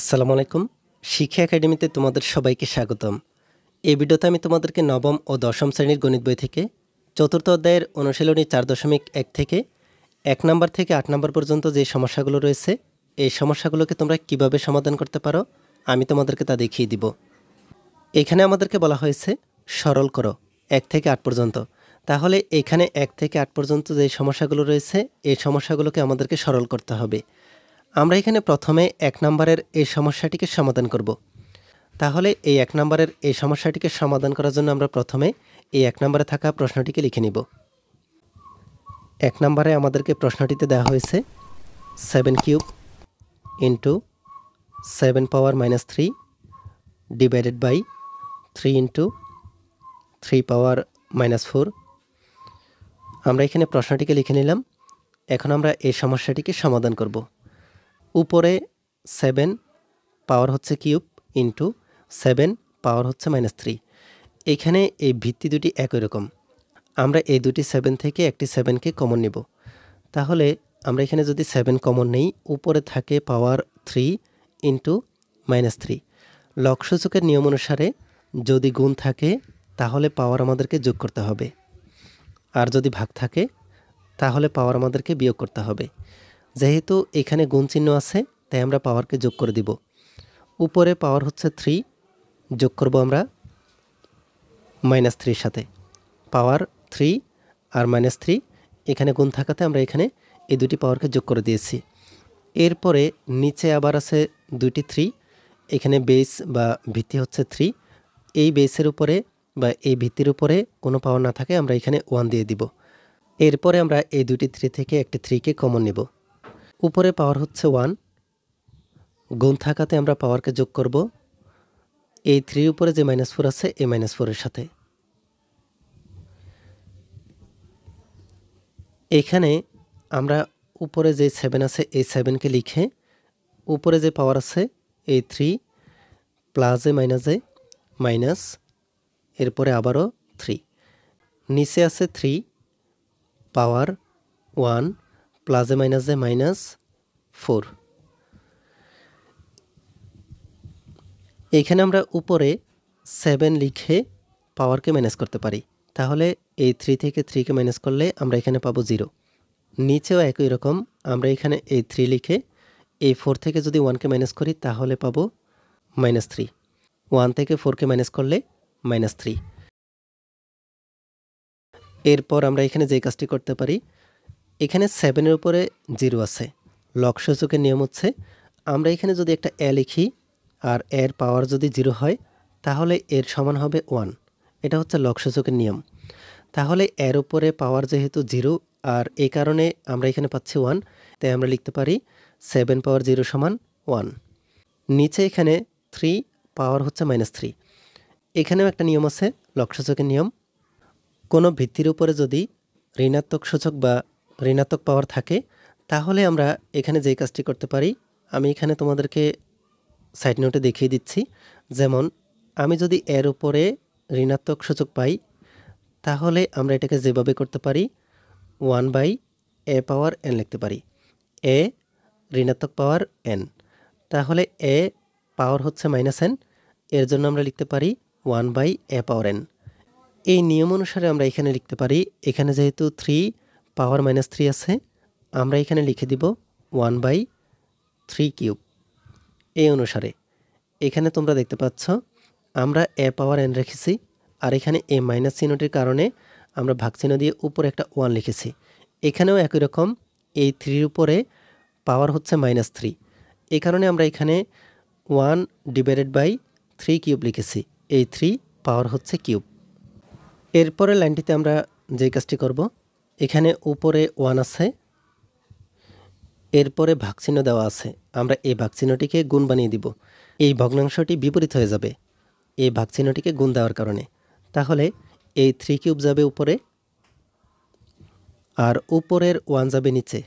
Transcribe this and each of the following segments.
আসসালামু আলাইকুম। শিক্ষা একাডেমিতে তোমাদের সবাইকে স্বাগতম। এই ভিডিওতে আমি তোমাদেরকে নবম ও দশম শ্রেণীর গণিত বই থেকে চতুর্থ অধ্যায়ের অনুশীলনী 4.1 থেকে 1 নাম্বার থেকে 8 নাম্বার পর্যন্ত যে সমস্যাগুলো রয়েছে, এই সমস্যাগুলোকে তোমরা কিভাবে সমাধান করতে পারো আমি তোমাদেরকে তা দেখিয়ে দিব। এখানে আমাদেরকে বলা হয়েছে সরল করো 1 থেকে 8 পর্যন্ত। তাহলে এখানে 1 থেকে 8 পর্যন্ত যে সমস্যাগুলো রয়েছে, এই সমস্যাগুলোকে আমাদেরকে সরল করতে হবে। আমরা এখানে প্রথমে 1 নাম্বারের এই সমস্যাটিকে সমাধান করব। তাহলে এই 1 নাম্বারের এই সমস্যাটিকে সমাধান করার জন্য আমরা প্রথমে এই 1 নাম্বারে থাকা প্রশ্নটিকে লিখে নিব। 1 নাম্বারে আমাদেরকে প্রশ্নটিতে দেওয়া হয়েছে 7 cube into 7 power -3 divided by 3 into 3 power -4। আমরা এখানে প্রশ্নটিকে লিখে নিলাম। এখন আমরা এই সমস্যাটিকে সমাধান করব। উপরে 7 পাওয়ার হচ্ছে কিউব ইন্টু 7 পাওয়ার হচ্ছে -3। এখানে এই ভিত্তি দুটি একই রকম। আমরা এই দুটি 7 থেকে একটি 7কে কমন নিব। তাহলে আমরা এখানে যদি 7 কমন নেই, উপরে থাকে পাওয়ার 3 ইন্টু -3। লবসূচকের নিয়ম অনুসারে যদি গুণ থাকে তাহলে পাওয়ার আমাদেরকে যোগ করতে হবে, আর যদি ভাগ থাকে তাহলে পাওয়ার আমাদেরকে বিয়োগ করতে হবে। যেহেতু এখানে গুণ চিহ্ন আছে, তাই আমরা পাওয়ারকে যোগ করে দিব। উপরে পাওয়ার হচ্ছে 3, যোগ করব আমরা -3 সাথে। পাওয়ার 3 আর -3 এখানে গুণ থাকাতে আমরা এখানে এই দুটি পাওয়ারকে যোগ করে দিয়েছি। এরপরে নিচে আবার আছে দুটি 3, এখানে বেস বা ভিত্তি হচ্ছে 3। এই বেসের উপরে বা এই ভিত্তির উপরে কোনো পাওয়ার না থাকে, আমরা এখানে 1 দিয়ে দিব। এরপরে আমরা এই দুটি 3 থেকে একটি 3কে কমন নিব। উপরে পাওয়ার হচ্ছে 1, গুণ থাকাতে আমরা পাওয়ারকে যোগ করব এই 3 উপরে যে -4 আছে এই -4 এর সাথে। এখানে আমরা উপরে যে 7 আছে এই 7কে লিখে উপরে যে পাওয়ার আছে এই 3 প্লাসে মাইনাসে মাইনাস, এরপরে আবারও 3, নিচে আছে 3 পাওয়ার 1 প্লাসে মাইনাসে -4। এখানে আমরা উপরে 7 লিখে পাওয়ারকে মাইনাস করতে পারি। তাহলে এই 3 থেকে 3কে মাইনাস করলে আমরা এখানে পাবো 0। নিচেও একই রকম, আমরা এখানে এই 3 লিখে এই 4 থেকে যদি 1কে মাইনাস করি তাহলে পাবো -3। 1 থেকে 4কে মাইনাস করলে -3। এরপর আমরা এখানে যে কাজটি করতে পারি, এখানে 7-এর উপরে 0 আছে। লবসূচকের নিয়ম হচ্ছে আমরা এখানে যদি একটা এ লিখি আর এর পাওয়ার যদি 0 হয় তাহলে এর সমান হবে 1। এটা হচ্ছে লবসূচকের নিয়ম। তাহলে এর উপরে পাওয়ার যেহেতু 0 আর এই কারণে আমরা এখানে পাচ্ছি 1, তাই আমরা লিখতে পারি 7 পাওয়ার 0 সমান 1। নিচে এখানে 3 পাওয়ার হচ্ছে -3। এখানেও একটা নিয়ম আছে, লবসূচকের নিয়ম। কোনো ভিত্তির উপরে যদি ঋণাত্মক সূচক বা ঋণাত্মক পাওয়ার থাকে তাহলে আমরা এখানে যেই কাজটি করতে পারি আমি এখানে তোমাদেরকে সাইড নোটে দেখিয়ে দিচ্ছি। যেমন আমি যদি এর উপরে ঋণাত্মক সূচক পাই তাহলে আমরা এটাকে যেভাবে করতে পারি 1/a পাওয়ার n লিখতে পারি। a ঋণাত্মক পাওয়ার n, তাহলে a পাওয়ার হচ্ছে -n, এর জন্য আমরা লিখতে পারি 1/a পাওয়ার n। এই নিয়ম অনুসারে আমরা এখানে লিখতে পারি, এখানে যেহেতু 3 পাওয়ার -3 আছে আমরা এখানে লিখে দিব 1/3 কিউব। এই অনুসারে এখানে তোমরা দেখতে পাচ্ছ আমরা a পাওয়ার n রেখেছি, আর এখানে এই মাইনাস চিহ্নটির কারণে আমরা ভাগ চিহ্ন দিয়ে উপরে একটা 1 লিখেছি। এখানেও একই রকম, এই 3-র উপরে পাওয়ার হচ্ছে -3, এই কারণে আমরা এখানে 1 ডিভাইডেড বাই 3 কিউব লিখেছি। এই 3 পাওয়ার হচ্ছে কিউব। এরপরে লাইনটিতে আমরা যে কাজটি করব, এখানে উপরে 1 আছে, এরপরে ভাগ চিহ্ন দেওয়া আছে, আমরা এই ভাগ চিহ্নটিকে গুণ বানিয়ে দিব। এই ভগ্নাংশটি বিপরীত হয়ে যাবে এই ভাগ চিহ্নটিকে গুণ দেওয়ার কারণে। তাহলে এই 3 কিউব যাবে উপরে আর উপরের 1 যাবে নিচে।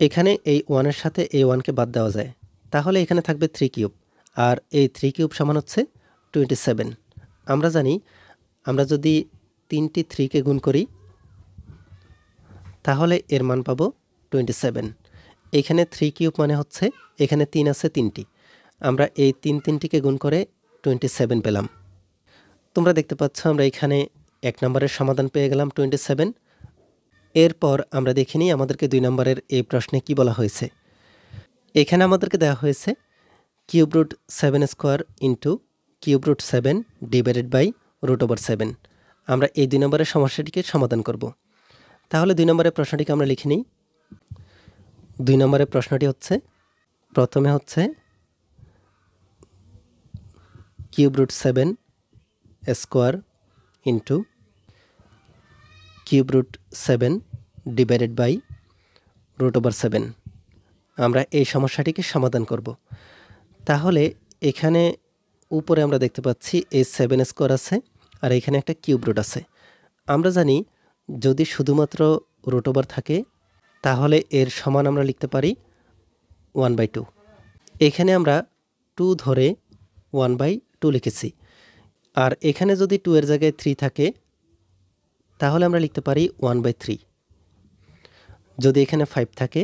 এখানে এই 1-এর সাথে এই 1কে বাদ দেওয়া যায়, তাহলে এখানে থাকবে 3 কিউব, আর এই 3 কিউব সমান হচ্ছে 27। আমরা জানি আমরা যদি 3টি 3কে গুণ করি তাহলে এর মান পাবো 27। এখানে 3 কিউব মানে হচ্ছে এখানে 3 আছে 3টি, আমরা এই তিনটিকে গুণ করে 27 পেলাম। তোমরা দেখতে পাচ্ছ আমরা এখানে 1 নম্বরের সমাধান পেয়ে গেলাম 27। এরপর আমরা দেখে নিই আমাদেরকে 2 নম্বরের এই প্রশ্নে কি বলা হয়েছে। এখানে আমাদেরকে দেওয়া হয়েছে cube root 7 square into cube root 7 divided by √7। আমরা এই 2 নম্বরের সমস্যাটিকে সমাধান করব। তাহলে 2 নম্বরের প্রশ্নটিকে আমরা লিখে নিই। 2 নম্বরের প্রশ্নটি হচ্ছে, প্রথমে হচ্ছে cube root 7 square into cube root 7 divided by √7। আমরা এই সমস্যাটিকে সমাধান করব। তাহলে এখানে উপরে আমরা দেখতে পাচ্ছি এই 7 স্কোয়ার আছে আর এখানে একটা কিউব রুট আছে। আমরা জানি যদি শুধুমাত্র √, থাকে তাহলে এর সমান আমরা লিখতে পারি 1/2। এখানে আমরা 2 ধরে 1/2 লিখেছি। আর এখানে যদি 2 এর জায়গায় 3 থাকে তাহলে আমরা লিখতে পারি 1/3। যদি এখানে 5 থাকে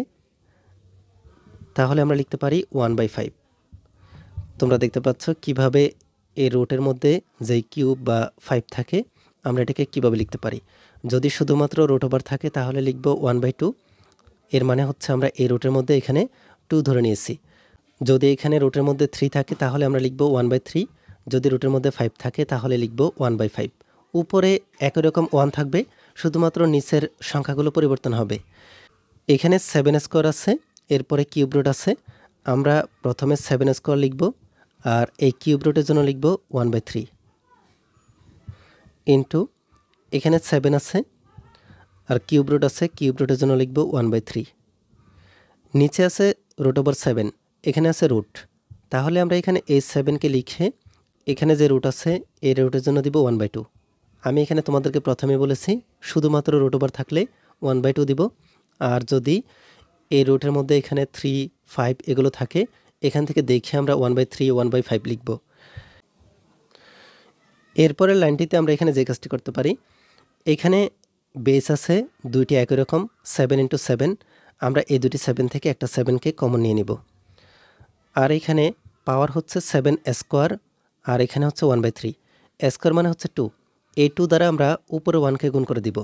তাহলে আমরা লিখতে পারি 1/5। তোমরা দেখতে পাচ্ছ কিভাবে এই রুটের মধ্যে যেই কিউব বা 5 থাকে আমরা এটাকে কিভাবে লিখতে পারি। যদি শুধুমাত্র √, থাকে তাহলে লিখব 1/2। এর মানে হচ্ছে আমরা এই রুটের মধ্যে এখানে 2 ধরে নিয়েছি। যদি এখানে রুটের মধ্যে 3 থাকে তাহলে আমরা লিখব 1/3। যদি রুটের মধ্যে 5 থাকে তাহলে লিখব 1/5। উপরে একই রকম 1 থাকবে, শুধুমাত্র নিচের সংখ্যাগুলো পরিবর্তন হবে। এখানে 7 স্কোয়ার আছে, এরপরে কিউব রুট আছে। আমরা প্রথমে 7 স্কোয়ার লিখব আর এই কিউব রুটের জন্য লিখব 1/3 ইন্টু এখানে 7 আছে আর কিউব রুট আছে, কিউব রুটের জন্য লিখব 1/3। নিচে আছে √7, এখানে আছে রুট। তাহলে আমরা এখানে এই 7কে লিখে এখানে যে রুট আছে এই রুটের জন্য দিব 1/2। আমি এখানে তোমাদেরকে প্রথমে বলেছি শুধুমাত্র √, থাকলে 1/2 দিব। আর যদি এই রুটের মধ্যে এখানে 3, 5 এগুলো থাকে এখান থেকে দেখে আমরা 1/3, 1/5 লিখব। এরপরের লাইনটিতে আমরা এখানে যে কাজটি করতে পারি, এখানে বেস আছে দুইটি একই রকম 7 × 7। আমরা এই দুটি 7 থেকে একটা 7কে কমন নিয়ে নিব। আর এখানে পাওয়ার হচ্ছে 7 স্কোয়ার আর এখানে হচ্ছে 1/3। স্কোয়ার মানে হচ্ছে 2। এই 2 দ্বারা আমরা উপরে 1কে গুণ করে দিব,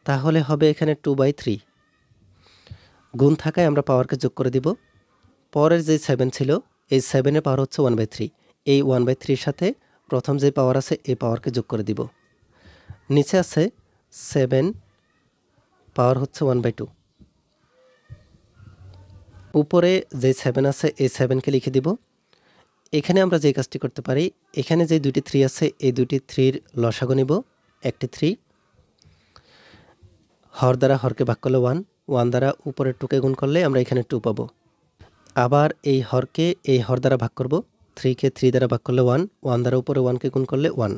তাহলে হবে এখানে 2/3। গুণ থাকায় আমরা পাওয়ারকে যোগ করে দিব। পরের যে 7 ছিল এই 7-এর পাওয়ার হচ্ছে 1/3। এই 1/3-র সাথে প্রথম যে পাওয়ার আছে এই পাওয়ারকে যোগ করে দিব। নিচে আছে 7, পাওয়ার হচ্ছে 1/2। উপরে যে 7 আছে এই 7কে লিখে দিব। এখানে আমরা যে কাজটি করতে পারি, এখানে যে দুটি 3 আছে এই দুটি 3-র লসাগু নিব। একটি 3 হর দ্বারা হরকে ভাগ করলে 1, 1 দ্বারা উপরের 2কে গুণ করলে আমরা এখানে 2 পাবো। আবার এই হরকে এই হর দ্বারা ভাগ করব। 3কে 3 দ্বারা ভাগ করলে 1, 1 দ্বারা উপরে 1কে গুণ করলে 1।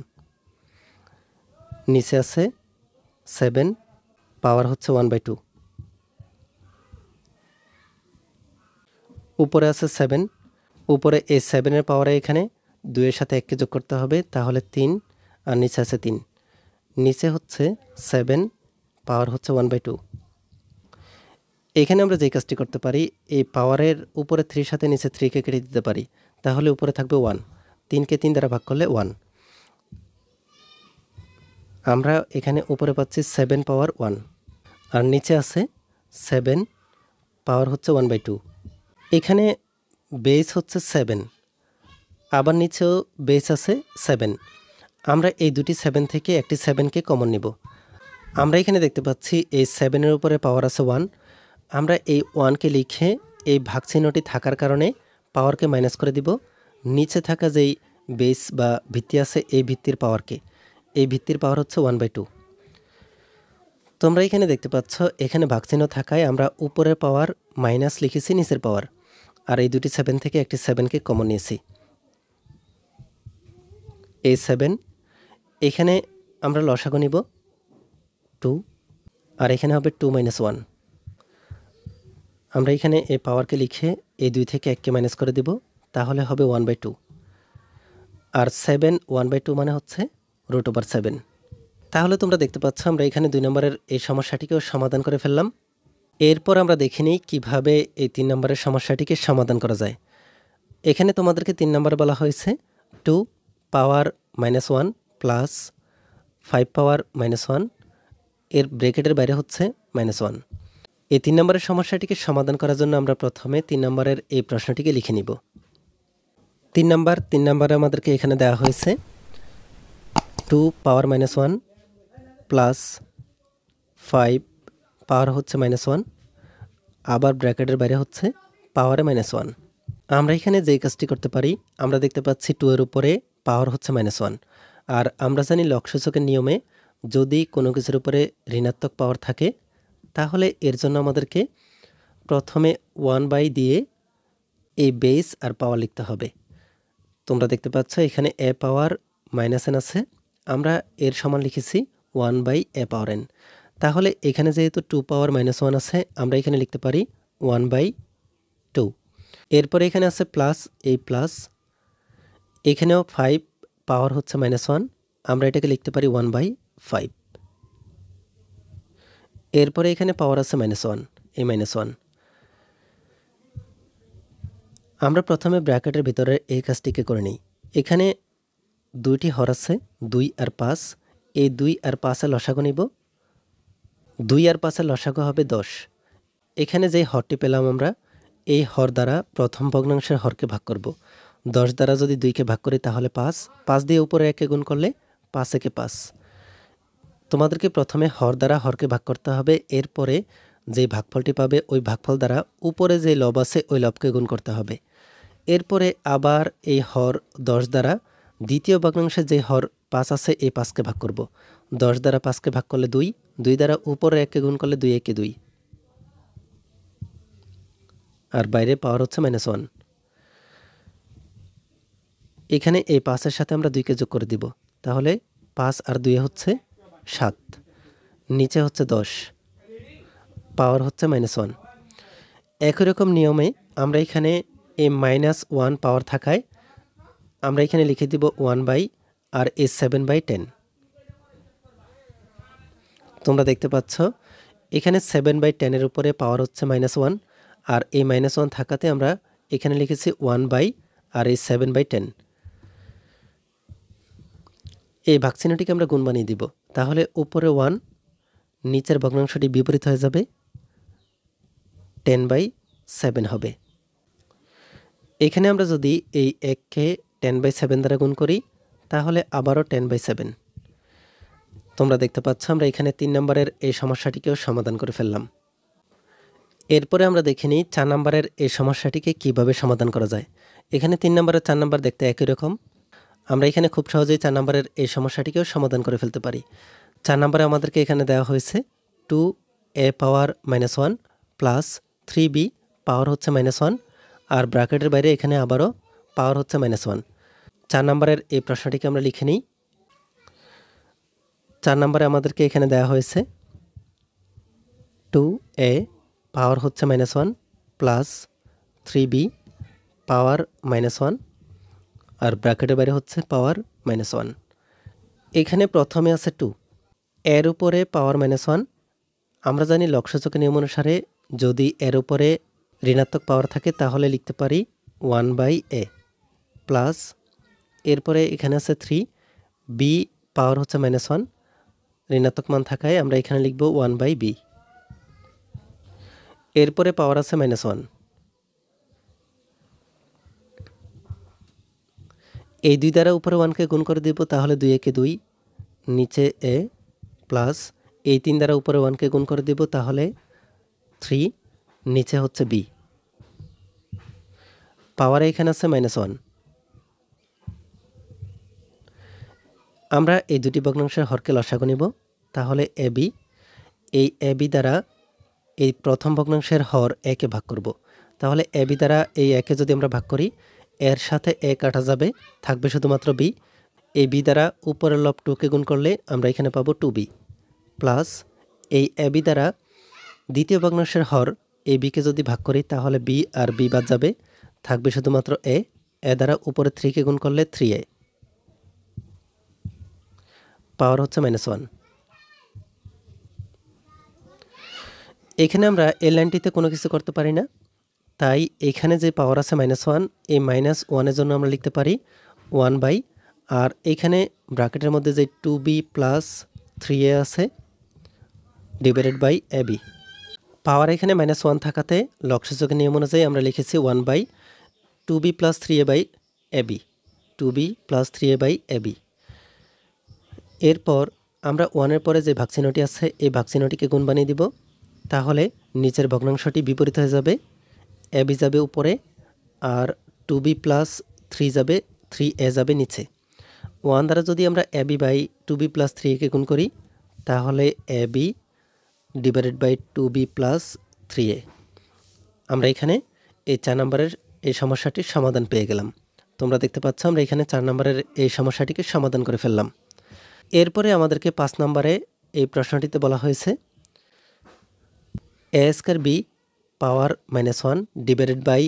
নিচে আছে 7, পাওয়ার হচ্ছে 1/2। উপরে আছে 7, উপরে এই 7-এর পাওয়ারে এখানে 2-এর সাথে 1কে যোগ করতে হবে, তাহলে 3। আর নিচে আছে 3। নিচে হচ্ছে 7, পাওয়ার হচ্ছে 1/2। এখানে আমরা যে কাজটি করতে পারি, এই পাওয়ারের উপরে 3-র সাথে নিচে 3কে কেটে দিতে পারি, তাহলে উপরে থাকবে 1। 3কে 3 দ্বারা ভাগ করলে 1। আমরা এখানে উপরে পাচ্ছি 7 পাওয়ার 1 আর নিচে আছে 7 পাওয়ার হচ্ছে 1/2। এখানে বেস হচ্ছে 7, আবার নিচেও বেস আছে 7। আমরা এই দুটি 7 থেকে একটি 7কে কমন নিব। আমরা এখানে দেখতে পাচ্ছি এই 7-এর উপরে পাওয়ার আছে 1। আমরা এই 1কে লিখে এই ভাগ চিহ্নটি থাকার কারণে পাওয়ারকে মাইনাস করে দিব। নিচে থাকা যেই বেস বা ভিত্তি আছে এই ভিত্তির পাওয়ারকে, এই ভিত্তির পাওয়ার হচ্ছে 1/2। তোমরা এখানে দেখতে পাচ্ছ এখানে ভাগ চিহ্ন থাকায় আমরা উপরের পাওয়ার মাইনাস লিখেছি নিচের পাওয়ার। আর এই দুটি 7 থেকে একটি 7কে কমন নিয়েছি। এই 7 এখানে আমরা লসাগু নিব 2 আর এখানে হবে 2 - 1। আমরা এখানে এই পাওয়ারকে লিখে এই 2 থেকে 1কে মাইনাস করে দিব, তাহলে হবে 1/2। আর 7 1/2 মানে হচ্ছে √7। তাহলে তোমরা দেখতে পাচ্ছ আমরা এখানে 2 নম্বরের এই সমস্যাটিকেও সমাধান করে ফেললাম। এরপর আমরা দেখে নিই কীভাবে এই 3 নম্বরের সমস্যাটিকে সমাধান করা যায়। এখানে তোমাদেরকে 3 নম্বরে বলা হয়েছে 2 পাওয়ার -1 প্লাস 5 পাওয়ার -1 এর ব্র্যাকেটের বাইরে হচ্ছে -1। এই 3 নম্বরের সমস্যাটিকে সমাধান করার জন্য আমরা প্রথমে 3 নম্বরের এই প্রশ্নটিকে লিখে নিব। 3 নম্বরে আমাদেরকে এখানে দেওয়া হয়েছে 2 পাওয়ার -1 প্লাস 5 পাওয়ার হচ্ছে -1 আবার ব্র্যাকেটের বাইরে হচ্ছে পাওয়ারে -1। আমরা এখানে যেই কাজটি করতে পারি, আমরা দেখতে পাচ্ছি 2 এর উপরে পাওয়ার হচ্ছে -1, আর আমরা জানি লবসূচকের নিয়মে যদি কোনো কিছুর উপরে ঋণাত্মক পাওয়ার থাকে তাহলে এর জন্য আমাদেরকে প্রথমে 1 দিয়ে এই বেস আর পাওয়ার লিখতে হবে। তোমরা দেখতে পাচ্ছ এখানে a পাওয়ার -n আছে, আমরা এর সমান লিখেছি 1/a পাওয়ার n। তাহলে এখানে যেহেতু 2 পাওয়ার -1 আছে, আমরা এখানে লিখতে পারি 1/2। এরপরে এখানে আছে প্লাস, এই প্লাস, এখানেও 5 পাওয়ার হচ্ছে -1, আমরা এটাকে লিখতে পারি 1/5। এরপরে এখানে পাওয়ার আছে -1, এই -1। আমরা প্রথমে ব্র্যাকেটের ভিতরে এই কাজটিকে করে নিই। এখানে 2টি হর আছে, 2 আর 5। এই 2 আর 5 এর লসাগু নিব। 2 আর 5 এর লসাগু হবে 10। এখানে যে হরটি পেলাম আমরা, এই হর দ্বারা প্রথম ভগ্নাংশের হরকে ভাগ করব। 10 দ্বারা যদি 2কে ভাগ করি তাহলে 5, 5 দিয়ে উপরে 1কে গুণ করলে 5 একে 5। তোমাদেরকে প্রথমে হর দ্বারা হরকে ভাগ করতে হবে, এরপরে যে ভাগফলটি পাবে ওই ভাগফল দ্বারা উপরে যে লব আছে ওই লবকে গুণ করতে হবে। এরপরে আবার এই হর 10 দ্বারা দ্বিতীয় ভগ্নাংশে যে হর 5 আছে এই 5কে ভাগ করব। 10 দ্বারা 5কে ভাগ করলে 2, 2 দ্বারা উপরে 1কে গুণ করলে 2 একে 2, আর বাইরে পাওয়ার হচ্ছে -1। এখানে এই 5 এর সাথে আমরা 2কে যোগ করে দিব, তাহলে 5 আর 2 হচ্ছে 7, নিচে হচ্ছে 10, পাওয়ার হচ্ছে -1। একই রকম নিয়মে আমরা এখানে এই -1 পাওয়ার থাকায় আমরা এখানে লিখে দিব 1 আর এই 7/10। তোমরা দেখতে পাচ্ছ এখানে 7/10 এর উপরে পাওয়ার হচ্ছে -1, আর এই -1 থাকাতে আমরা এখানে লিখেছি 1 আর এই 7/10। এই ভাগচিহ্নটিকে আমরা গুণ বানিয়ে দিব, তাহলে উপরে 1, নিচের ভগ্নাংশটি বিপরীত হয়ে যাবে, 10/7 হবে। এখানে আমরা যদি এই 1কে 10/7 দ্বারা গুণ করি তাহলে আবারও 10/7। তোমরা দেখতে পাচ্ছ আমরা এখানে 3 নম্বরের এই সমস্যাটিকেও সমাধান করে ফেললাম। এরপরে আমরা দেখে নিই 4 নম্বরের এই সমস্যাটিকে কিভাবে সমাধান করা যায়। এখানে 3 নম্বরের 4 নম্বর দেখতে একই রকম। আমরা এখানে খুব সহজেই 4 নম্বরের এই সমস্যাটিকেও সমাধান করে ফেলতে পারি। 4 নম্বরে আমাদেরকে এখানে দেওয়া হয়েছে 2a পাওয়ার -1 প্লাস 3b পাওয়ার হচ্ছে -1, আর ব্র্যাকেটের বাইরে এখানে আবারও পাওয়ার হচ্ছে -1। 4 নম্বরের এই প্রশ্নটিকে আমরা লিখে নিই। 4 নম্বরে আমাদেরকে এখানে দেওয়া হয়েছে 2a পাওয়ার হচ্ছে -1 প্লাস 3b পাওয়ার -1, আর ব্র্যাকেটের বাইরে হচ্ছে পাওয়ার -1। এখানে প্রথমে আছে 2, এর উপরে পাওয়ার -1। আমরা জানি লবসূচকের নিয়ম অনুসারে যদি এর উপরে ঋণাত্মক পাওয়ার থাকে তাহলে লিখতে পারি 1/a প্লাস, এরপরে এখানে আছে 3b পাওয়ার হচ্ছে -1, ঋণাত্মক মান থাকায় আমরা এখানে লিখব 1/b। এরপরে পাওয়ার আছে -1, এই 2 দ্বারা উপরে 1কে গুণ করে দিব, তাহলে 2 একে 2, নিচে a প্লাস এই 3 দ্বারা উপরে 1কে গুণ করে দিব, তাহলে 3, নিচে হচ্ছে b, পাওয়ারে এখানে আছে -1। আমরা এই দুটি ভগ্নাংশের হরকে লসাগু নিব, তাহলে ab, এই ab দ্বারা এই প্রথম ভগ্নাংশের হর একে ভাগ করব, তাহলে ab দ্বারা এই একে যদি আমরা ভাগ করি এর সাথে a কাটা যাবে, থাকবে শুধুমাত্র b। এই b দ্বারা উপরের লব 2কে গুণ করলে আমরা এখানে পাবো 2b প্লাস, এই ab দ্বারা দ্বিতীয় ভগ্নাংশের হর ab কে যদি ভাগ করি তাহলে b আর b বাদ যাবে, থাকবে শুধুমাত্র a দ্বারা উপরে 3কে গুণ করলে 3a, পাওয়ার হচ্ছে -1। এখানে আমরা এই লাইনটিতে কোনো কিছু করতে পারি না, তাই এখানে যে পাওয়ার আছে -1, এই -1 এর জন্য আমরা লিখতে পারি 1 আর এখানে ব্র্যাকেটের মধ্যে যে 2b প্লাস 3a আছে ডিভাইডেড বাই ab। পাওয়ার এখানে -1 থাকাতে লবসূচকের নিয়ম অনুযায়ী আমরা লিখেছি 1/2b plus 3a by ab, 2b plus 3a by ab। এরপর আমরা 1-এর পরে যে ভাগচিহ্নটি আছে এই ভাগচিহ্নটিকে গুণ বানিয়ে দিব, তাহলে নিচের ভগ্নাংশটি বিপরীত হয়ে যাবে, ab যাবে উপরে আর 2b প্লাস 3 যাবে, 3a যাবে নিচে। 1 দ্বারা যদি আমরা ab by 2b plus 3a কে গুণ করি তাহলে ab divided by 2b plus 3a। আমরা এখানে এই 4 নম্বরের এই সমস্যাটির সমাধান পেয়ে গেলাম। তোমরা দেখতে পাচ্ছ আমরা এখানে 4 নম্বরের এই সমস্যাটিকে সমাধান করে ফেললাম। এরপরে আমাদেরকে 5 নম্বরে এই প্রশ্নটিতে বলা হয়েছে a square b power -1 divided by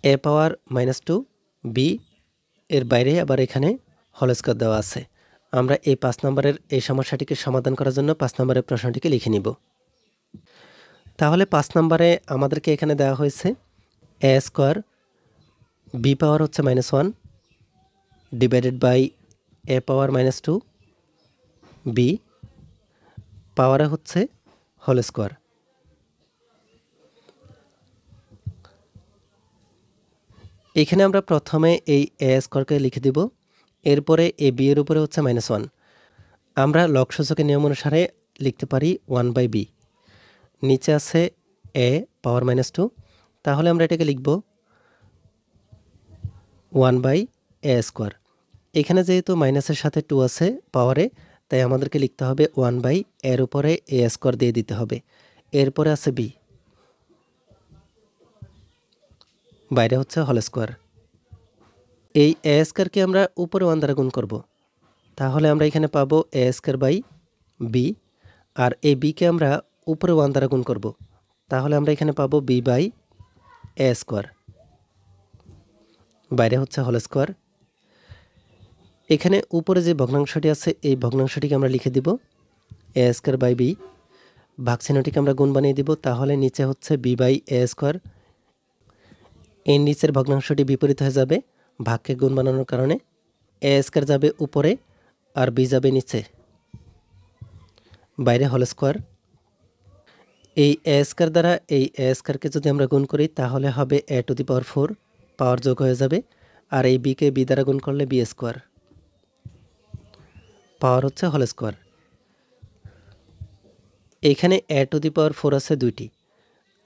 a power -2 b এর বাইরে আবার এখানে হোল স্কয়ার দেওয়া আছে। আমরা এই 5 নম্বরের এই সমস্যাটিকে সমাধান করার জন্য 5 নম্বরের প্রশ্নটিকে লিখে নিব। তাহলে 5 নম্বরে আমাদেরকে এখানে দেওয়া হয়েছে a স্কয়ার b পাওয়ার হচ্ছে -1 divided by a power -2 b পাওয়ারে হচ্ছে হোল স্কয়ার। এখানে আমরা প্রথমে এই a স্কয়ারকে লিখে দিব, এরপরে এই b এর উপরে হচ্ছে -1। আমরা লবসূচকের নিয়ম অনুসারে লিখতে পারি 1/b। নিচে আছে a পাওয়ার -2, তাহলে আমরা এটাকে লিখব 1/a স্কয়ার। এখানে যেহেতু মাইনাসের সাথে 2 আছে পাওয়ারে, তাই আমাদেরকে লিখতে হবে 1/a এর উপরে a স্কয়ার দিয়ে দিতে হবে। এরপরে আছে b, বাইরে হচ্ছে হোল স্কয়ার। এই a স্কয়ারকে আমরা উপরে 1 দ্বারা গুণ করব, তাহলে আমরা এখানে পাবো a স্কয়ার বাই b। আর এই b কে আমরা উপরে 1 দ্বারা গুণ করব, তাহলে আমরা এখানে পাবো b বাই a স্কয়ার, বাইরে হচ্ছে হোল স্কয়ার। এখানে উপরে যে ভগ্নাংশটি আছে এই ভগ্নাংশটিকে আমরা লিখে দিব a স্কয়ার বাই b, ভাগচিহ্নটিকে আমরা গুণ বানিয়ে দিব, তাহলে নিচে হচ্ছে b বাই a স্কয়ার। এই নিচের ভগ্নাংশটি বিপরীত হয়ে যাবে ভাগকে গুণ বানানোর কারণে, a স্কয়ার যাবে উপরে আর b যাবে নিচে, বাইরে হোল স্কয়ার। এই a স্কয়ার দ্বারা এই a স্কয়ারকে যদি আমরা গুণ করি তাহলে হবে a টু দি পাওয়ার 4, পাওয়ার যোগ হয়ে যাবে। আর এই b কে b দ্বারা গুণ করলে b স্কয়ার, পাওয়ার হচ্ছে হোল স্কয়ার। এখানে a টু দি পাওয়ার 4 আছে দুইটি,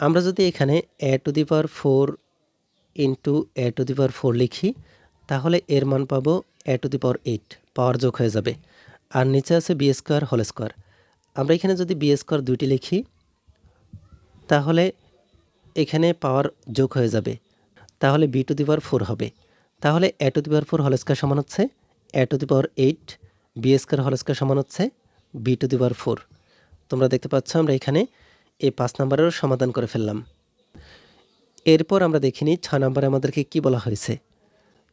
আমরা যদি এখানে a to the power 4 into a to the power 4 লিখি তাহলে এর মান পাবো a টু দি পাওয়ার 8, পাওয়ার যোগ হয়ে যাবে। আর নিচে আছে b স্কয়ার হোল স্কয়ার। আমরা এখানে যদি b স্কয়ার দুইটি লিখি তাহলে এখানে পাওয়ার যোগ হয়ে যাবে, তাহলে b টু দি পাওয়ার 4 হবে। তাহলে a to the power 4 whole square সমান হচ্ছে a to the power 8, b square whole square সমান হচ্ছে b টু দি পাওয়ার 4। তোমরা দেখতে পাচ্ছ আমরা এখানে এই 5 নম্বরেরও সমাধান করে ফেললাম। এরপর আমরা দেখিনি 6 নম্বরে আমাদেরকে কি বলা হয়েছে।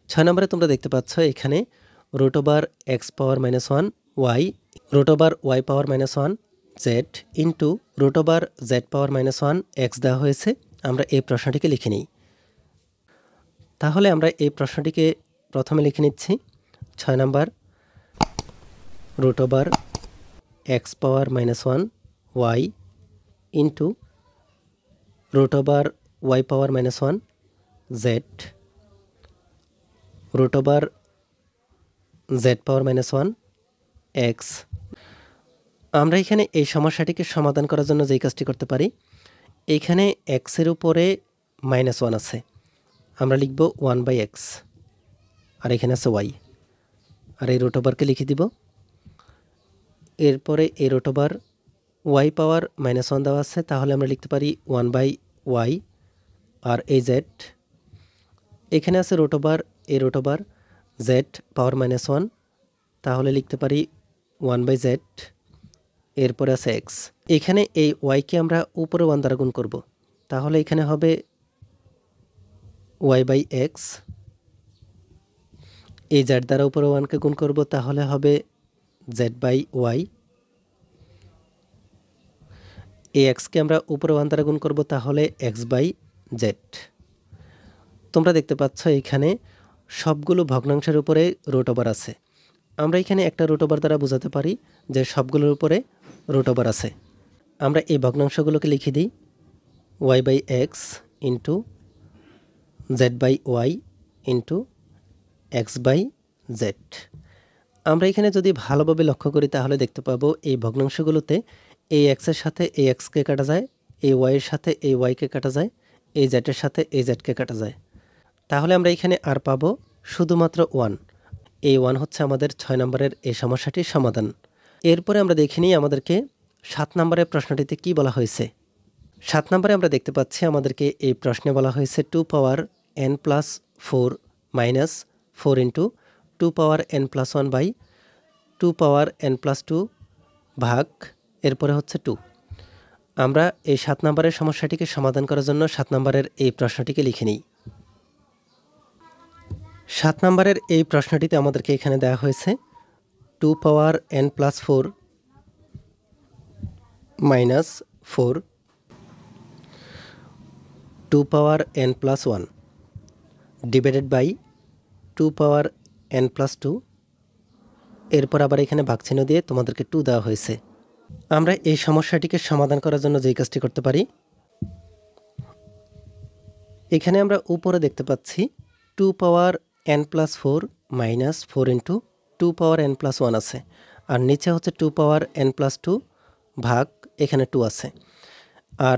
6 নম্বরে তোমরা দেখতে পাচ্ছ এখানে root over x power -1 y, root over y power -1 z into root over z power -1 x দেওয়া হয়েছে। আমরা এই প্রশ্নটিকে লিখে নিই। তাহলে আমরা এই প্রশ্নটিকে প্রথমে লিখে নিচ্ছি। 6 number root over x power -1 y into root over y power -1 z root over z power -1 x। আমরা এখানে এই সমস্যাটিকে সমাধান করার জন্য যেই কাজটি করতে পারি, এইখানে x এর উপরে -1 আছে, আমরা লিখব 1/x, আর এখানে আছে y, আর এই রুট ওভারকে লিখে দিব। এরপরে এই রুট ওভার y পাওয়ার -1 দেওয়া আছে, তাহলে আমরা লিখতে পারি 1/y, আর এই z এখানে আছে রুট ওভার এই রুট ওভার z পাওয়ার -1, তাহলে লিখতে পারি 1/z, এরপরে আছে x। এখানে এই y কে আমরা উপরে 1 দ্বারা গুণ করব, তাহলে এখানে হবে y/x। এই z দ্বারা উপরে 1 কে গুণ করব, তাহলে হবে z/y। এই x কে আমরা উপরে 1 দ্বারা গুণ করব, তাহলে x/z। তোমরা দেখতে পাচ্ছ এখানে সবগুলো ভগ্নাংশের উপরে রুট ওভার আছে। আমরা এখানে একটা রুট ওভার দ্বারা বোঝাতে পারি যে সবগুলোর উপরে রুট ওভার আছে। আমরা এই ভগ্নাংশগুলোকে লিখে দিই y/x into z/y into x/z। আমরা এখানে যদি ভালোভাবে লক্ষ্য করি তাহলে দেখতে পাবো এই ভগ্নাংশগুলোতে এই এক্সের সাথে এই এক্সকে কাটা যায়, এই ওয়াইয়ের সাথে এই ওয়াইকে কাটা যায়, এই জেডের সাথে এই জেডকে কাটা যায়। তাহলে আমরা এখানে আর পাবো শুধুমাত্র 1। এই 1 হচ্ছে আমাদের 6 নম্বরের এই সমস্যাটির সমাধান। এরপরে আমরা দেখে নিই আমাদেরকে 7 নম্বরের প্রশ্নটিতে কি বলা হয়েছে। 7 নম্বরে আমরা দেখতে পাচ্ছি আমাদেরকে এই প্রশ্নে বলা হয়েছে 2 power n+4 minus 4 into 2 power n+1 by 2 power n+2 ভাগ এরপরে হচ্ছে 2। আমরা এই 7 নম্বরের সমস্যাটিকে সমাধান করার জন্য 7 নম্বরের এই প্রশ্নটিকে লিখে নিই। 7 নম্বরের এই প্রশ্নটিতে আমাদেরকে এখানে দেওয়া হয়েছে 2 power n+4 minus 4 2 power n+1 divided by 2 power n+2। এরপর আবার এখানে ভাগচিহ্ন দিয়ে তোমাদেরকে 2 দেওয়া হয়েছে। আমরা এই সমস্যাটিকে সমাধান করার জন্য যেই কাজটি করতে পারি, এখানে আমরা উপরে দেখতে পাচ্ছি 2 power n+4 minus 4 into 2 power n+1 আছে, আর নিচে হচ্ছে 2 পাওয়ার n+2 ভাগ এখানে 2 আছে। আর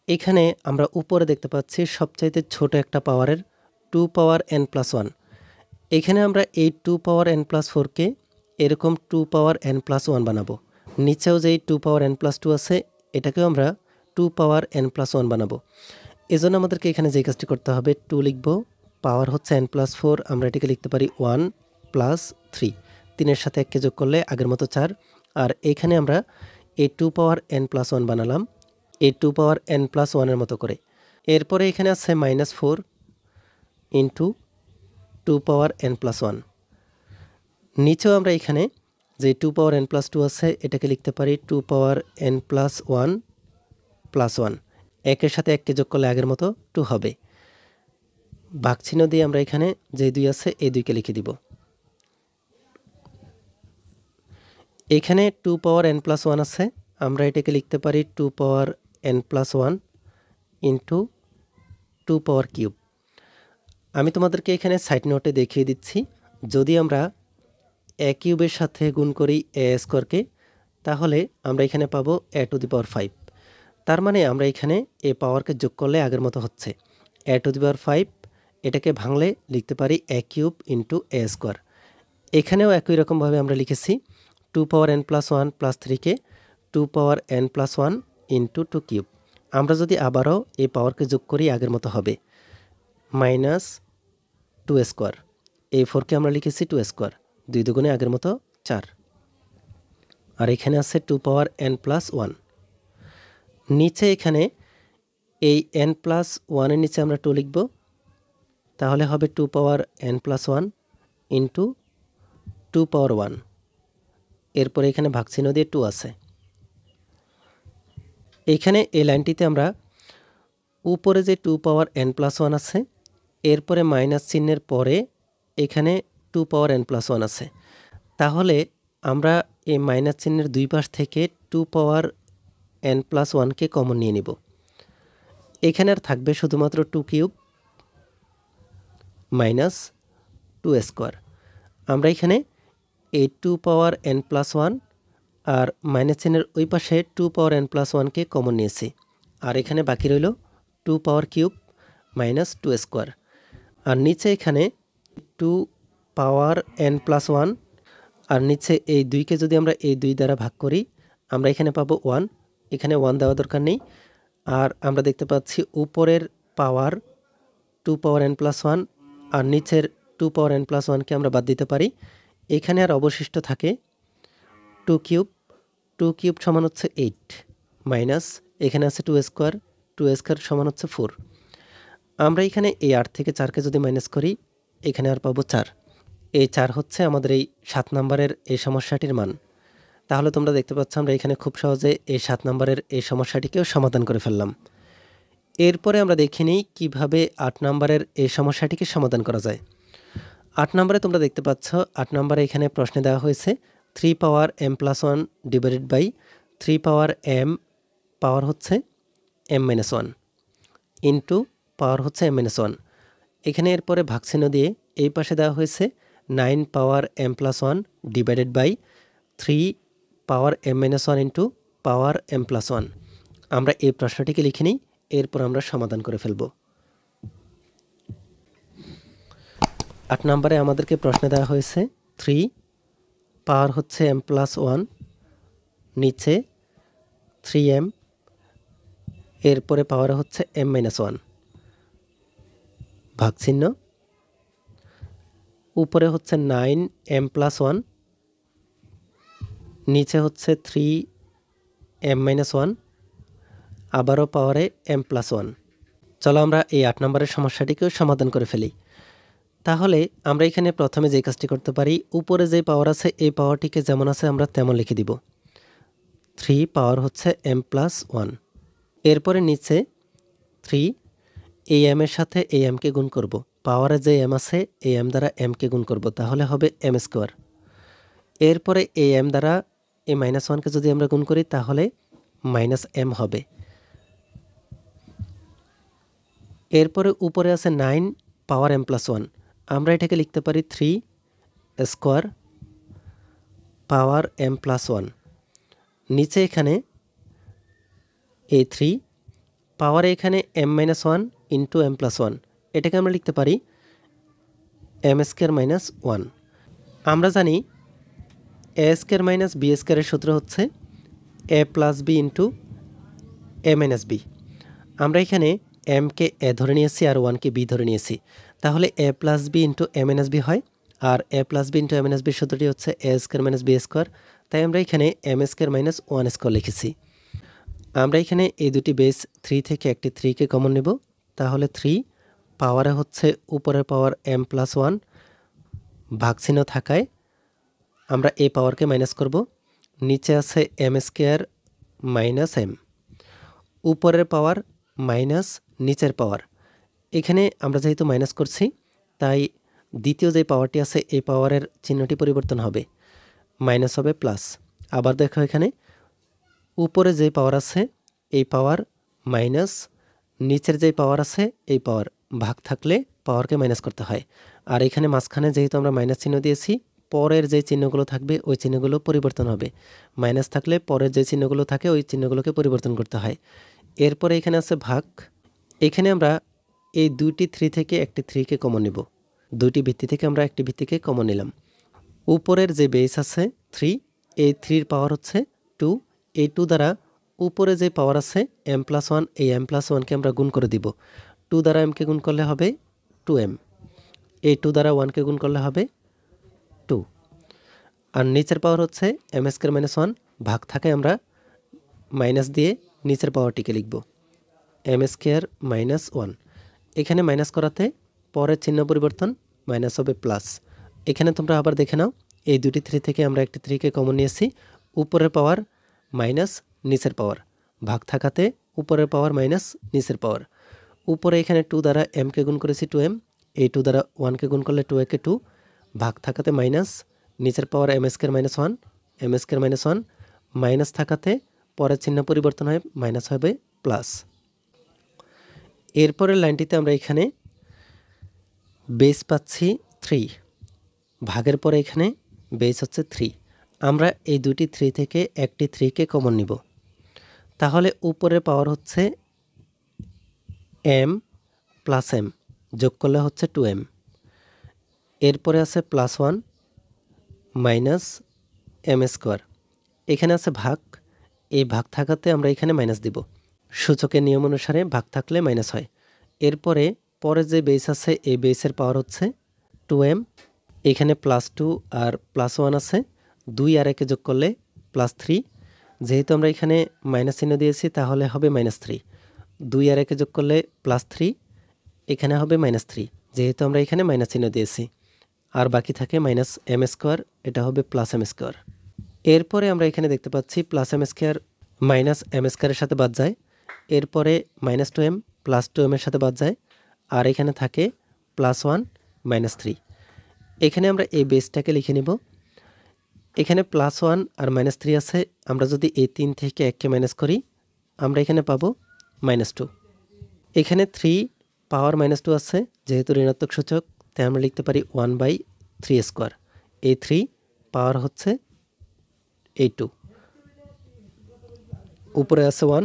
এখানে আমরা উপরে দেখতে পাচ্ছি সবচাইতে ছোট একটা পাওয়ারের 2 পাওয়ার n+1। এখানে আমরা এই 2 পাওয়ার n+4কে এরকম 2 পাওয়ার n+1 বানাবো। নিচেও যেই 2 পাওয়ার n+2 আছে এটাকেও আমরা 2 পাওয়ার n+1 বানাবো। এজন্য আমাদেরকে এখানে যে কাজটি করতে হবে 2 লিখব, পাওয়ার হচ্ছে n+4, আমরা এটাকে লিখতে পারি 1 প্লাস 3, 3-এর সাথে 1কে যোগ করলে আগের মতো 4। আর এখানে আমরা এই 2 পাওয়ার n+1 বানালাম এই 2 পাওয়ার n+1-এর মতো করে। এরপরে এখানে আছে -4 ইন্টু 2 পাওয়ার n+1। নিচেও আমরা এখানে যে 2 পাওয়ার n+2 আছে এটাকে লিখতে পারি 2 পাওয়ার n+1 প্লাস 1, 1-এর সাথে 1কে যোগ করলে আগের মতো 2 হবে। ভাগচিহ্ন দিয়ে আমরা এখানে যে 2 আছে এই 2কে লিখে দিব। এখানে 2 পাওয়ার n+1 আছে, আমরা এটাকে লিখতে পারি 2 power n+1 into 2 power cube. আমি তোমাদেরকে এখানে সাইড নোটে দেখিয়ে দিচ্ছি, যদি আমরা a কিউবের সাথে গুণ করি a স্কোয়ারকে তাহলে আমরা এখানে পাবো a⁵। তার মানে আমরা এখানে এ পাওয়ারকে যোগ করলে আগের মতো হচ্ছে a⁵। এটাকে ভাঙলে লিখতে পারি a cube into a square. এখানেও একই রকমভাবে আমরা লিখেছি 2 power n+1 plus 3কে 2 power n+1 into 2 cube. আমরা যদি আবারও এই পাওয়ারকে যোগ করি আগের মতো হবে -2 স্কোয়ার। এই 4কে আমরা লিখেছি 2 স্কোয়ার, 2 দুগুণে আগের মতো 4। আর এখানে আছে 2 পাওয়ার n+1। নিচে এখানে এই n+1-এর নিচে আমরা 2 লিখব, তাহলে হবে 2 পাওয়ার n+1 ইন্টু 2 পাওয়ার 1। এরপরে এখানে ভাগচিহ্ন দিয়ে 2 আছে। এখানে এই লাইনটিতে আমরা উপরে যে 2 পাওয়ার n+1 আছে এরপরে মাইনাস চিহ্নের পরে এখানে 2 পাওয়ার n+1 আছে, তাহলে আমরা এই মাইনাস চিহ্নের দুই পাশ থেকে 2 পাওয়ার n+1কে কমন নিয়ে নিব। এখানে আর থাকবে শুধুমাত্র 2 কিউব মাইনাস 2 স্কোয়ার। আমরা এখানে এই 2 পাওয়ার n+1 আর মাইনাস চিহ্নের ওই পাশে 2 পাওয়ার n+1কে কমন নিয়েছি, আর এখানে বাকি রইল 2 পাওয়ার কিউব মাইনাস 2 স্কোয়ার। আর নিচে এখানে 2 পাওয়ার n+1 আর নিচে এই 2কে যদি আমরা এই 2 দ্বারা ভাগ করি আমরা এখানে পাবো 1, এখানে 1 দেওয়া দরকার নেই। আর আমরা দেখতে পাচ্ছি উপরের পাওয়ার 2 পাওয়ার n+1 আর নিচের 2 পাওয়ার n+1কে আমরা বাদ দিতে পারি। এখানে আর অবশিষ্ট থাকে 2 কিউব, 2 কিউব সমান হচ্ছে 8 মাইনাস এখানে আছে 2 স্কোয়ার, 2 স্কোয়ার সমান হচ্ছে 4। আমরা এখানে এই 8 থেকে 4কে যদি মাইনাস করি এখানে আর পাবো 4। এই 4 হচ্ছে আমাদের এই 7 নম্বরের এই সমস্যাটির মান। তাহলে তোমরা দেখতে পাচ্ছ আমরা এখানে খুব সহজে এই 7 নম্বরের এই সমস্যাটিকেও সমাধান করে ফেললাম। এরপরে আমরা দেখে নিই কীভাবে 8 নম্বরের এই সমস্যাটিকে সমাধান করা যায়। 8 নম্বরে তোমরা দেখতে পাচ্ছ 8 নম্বরে এখানে প্রশ্নে দেওয়া হয়েছে 3 power m+1 divided by 3 power m power হচ্ছে m-1 ইন্টু পাওয়ার হচ্ছে m-1। এখানে এরপরে ভাগচিহ্ন দিয়ে এই পাশে দেওয়া হয়েছে 9 power m+1 divided by 3 power m-1 into power m+1। আমরা এই প্রশ্নটিকে লিখে নিই, এরপর আমরা সমাধান করে ফেলব। 8 নম্বরে আমাদেরকে প্রশ্নে দেওয়া হয়েছে 3 পাওয়ার হচ্ছে m+1 নিচে 3m এরপরে পাওয়ার হচ্ছে m-1 ভাগচিহ্ন, উপরে হচ্ছে 9m+1 নিচে হচ্ছে 3m-1 আবারও পাওয়ারে m+1। চলো আমরা এই 8 নম্বরের সমস্যাটিকেও সমাধান করে ফেলি। তাহলে আমরা এখানে প্রথমে যে কাজটি করতে পারি, উপরে যে পাওয়ার আছে এই পাওয়ারটিকে যেমন আছে আমরা তেমন লিখে দিব। 3 পাওয়ার হচ্ছে m+1, এরপরে নিচে 3 এই m এর সাথে এই m কে গুণ করব, পাওয়ারে যে m আছে এই m দ্বারা m কে গুণ করব, তাহলে হবে m²। এরপরে এই m দ্বারা এই -1 কে যদি আমরা গুণ করি তাহলে -m হবে। এরপরে উপরে আছে 9 পাওয়ার m+1, আমরা এটাকে লিখতে পারি 3 স্কোয়ার পাওয়ার m+1। নিচে এখানে এই 3 পাওয়ারে এখানে m-1 ইন্টু m+1, এটাকে আমরা লিখতে পারি m²-1। আমরা জানি a² - b² এর সূত্র হচ্ছে a+b ইন্টু a-b। আমরা এখানে m কে a ধরে নিয়েছি আর 1 কে b ধরে নিয়েছি, তাহলে a+b ইন্টু a-b হয়। আর a+b ইন্টু a-b সূত্রটি হচ্ছে a² - b², তাই আমরা এখানে m² - 1² লিখেছি। আমরা এখানে এই দুটি বেস 3 থেকে একটি 3 কে কমন নেব, তাহলে 3 পাওয়ারে হচ্ছে উপরের পাওয়ার m+1 ভাগচিহ্ন থাকায় আমরা এই পাওয়ারকে মাইনাস করব, নিচে আছে m² - m, উপরের পাওয়ার মাইনাস নিচের পাওয়ার। এখানে আমরা যেহেতু মাইনাস করছি তাই দ্বিতীয় যে পাওয়ারটি আছে এই পাওয়ারের চিহ্নটি পরিবর্তন হবে, মাইনাস হবে প্লাস। আবার দেখো এখানে উপরে যে পাওয়ার আছে এই পাওয়ার মাইনাস নিচের যে পাওয়ার আছে এই পাওয়ার, ভাগ থাকলে পাওয়ারকে মাইনাস করতে হয়। আর এখানে মাঝখানে যেহেতু আমরা মাইনাস চিহ্ন দিয়েছি, পরের যে চিহ্নগুলো থাকবে ওই চিহ্নগুলো পরিবর্তন হবে। মাইনাস থাকলে পরের যে চিহ্নগুলো থাকে ওই চিহ্নগুলোকে পরিবর্তন করতে হয়। এরপরে এখানে আছে ভাগ, এখানে আমরা এই দুইটি 3 থেকে একটি 3 কে কমন নিব, দুইটি ভিত্তি থেকে আমরা একটি ভিত্তিকে কমন নিলাম। উপরের যে বেস আছে 3, এই 3 পাওয়ার হচ্ছে 2, এই 2 দ্বারা উপরে যে পাওয়ার আছে m+1, এই m+1 কে আমরা গুণ করে দিব। 2 দ্বারা m কে গুণ করলে হবে 2m, এই 2 দ্বারা 1 কে গুণ করলে হবে 2। আর নিচের পাওয়ার হচ্ছে m²-1 ভাগ থাকে, আমরা মাইনাস দিয়ে নিচের পাওয়ারটিকে লিখব m²-1। এখানে মাইনাস করাতে পরের চিহ্ন পরিবর্তন, মাইনাস হবে প্লাস। এখানে তোমরা আবার দেখে নাও, এই দুটি 3 থেকে আমরা একটি 3 কে কমন নিয়েছি, উপরের পাওয়ার মাইনাস নিচের পাওয়ার, ভাগ থাকাতে উপরের পাওয়ার মাইনাস নিচের পাওয়ার। উপরে এখানে 2 দ্বারা m কে গুণ করেছি 2m, এই 2 দ্বারা 1 কে গুণ করলে 2 একে 2, ভাগ থাকাতে মাইনাস নিচের পাওয়ার m²-1, m²-1 মাইনাস থাকাতে পরের চিহ্ন পরিবর্তন হয়, মাইনাস হবে প্লাস। এরপরের লাইনটিতে আমরা এখানে বেস পাচ্ছি 3, ভাগের পরে এখানে বেস হচ্ছে 3, আমরা এই দুটি 3 থেকে একটি 3 কে কমন নিব, তাহলে উপরের পাওয়ার হচ্ছে m+m যোগ করলে হচ্ছে 2m, এরপরে আছে +1 মাইনাস m², এখানে আছে ভাগ, এই ভাগ থাকাতে আমরা এখানে মাইনাস দিব, সূচকের নিয়ম অনুসারে ভাগ থাকলে মাইনাস হয়। এরপরে পরে যে বেস আছে এই বেসের পাওয়ার হচ্ছে 2m, এখানে +2 আর +1 আছে, 2 আর 1 যোগ করলে +3, যেহেতু আমরা এখানে মাইনাস চিহ্ন দিয়েছি তাহলে হবে -3, 2 আর 1 যোগ করলে +3, এখানে হবে -3, যেহেতু আমরা এখানে মাইনাস চিহ্ন দিয়েছি। আর বাকি থাকে -m², এটা হবে +m²। এরপরে আমরা এখানে দেখতে পাচ্ছি +m² - m² এর সাথে বাদ যায়, এরপরে -2m +2m এর সাথে বাদ যায়, আর এখানে থাকে +1 -3। এখানে আমরা এই বেসটাকে লিখে নিব। এখানে +1 আর -3 আছে, আমরা যদি এই 3 থেকে 1কে মাইনাস করি আমরা এখানে পাবো -2। এখানে 3 পাওয়ার -2 আছে, যেহেতু ঋণাত্মক সূচক তাই আমরা লিখতে পারি 1/3²। এই 3 পাওয়ার হচ্ছে এই 2, উপরে আছে 1।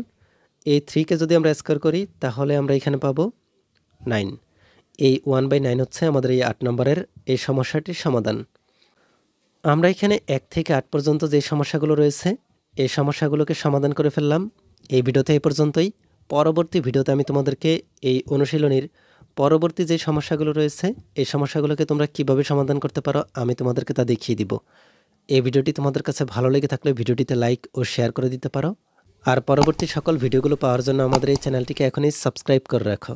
এই 3কে যদি আমরা স্কোয়ার করি তাহলে আমরা এখানে পাবো 9। এই 1/9 হচ্ছে আমাদের এই 8 নম্বরের এই সমস্যাটির সমাধান। আমরা এখানে 1 থেকে 8 পর্যন্ত যে সমস্যাগুলো রয়েছে এই সমস্যাগুলোকে সমাধান করে ফেললাম। এই ভিডিওতে এই পর্যন্তই। পরবর্তী ভিডিওতে আমি তোমাদেরকে এই অনুশীলনীর পরবর্তী যে সমস্যাগুলো রয়েছে এই সমস্যাগুলোকে তোমরা কিভাবে সমাধান করতে পারো আমি তোমাদেরকে তা দেখিয়ে দিব। এই ভিডিওটি তোমাদের কাছে ভালো লেগে থাকলে ভিডিওটিতে লাইক ও শেয়ার করে দিতে পারো। আর পরবর্তী সকল ভিডিওগুলো পাওয়ার জন্য আমাদের এই চ্যানেলটিকে এখনই সাবস্ক্রাইব করে রাখো।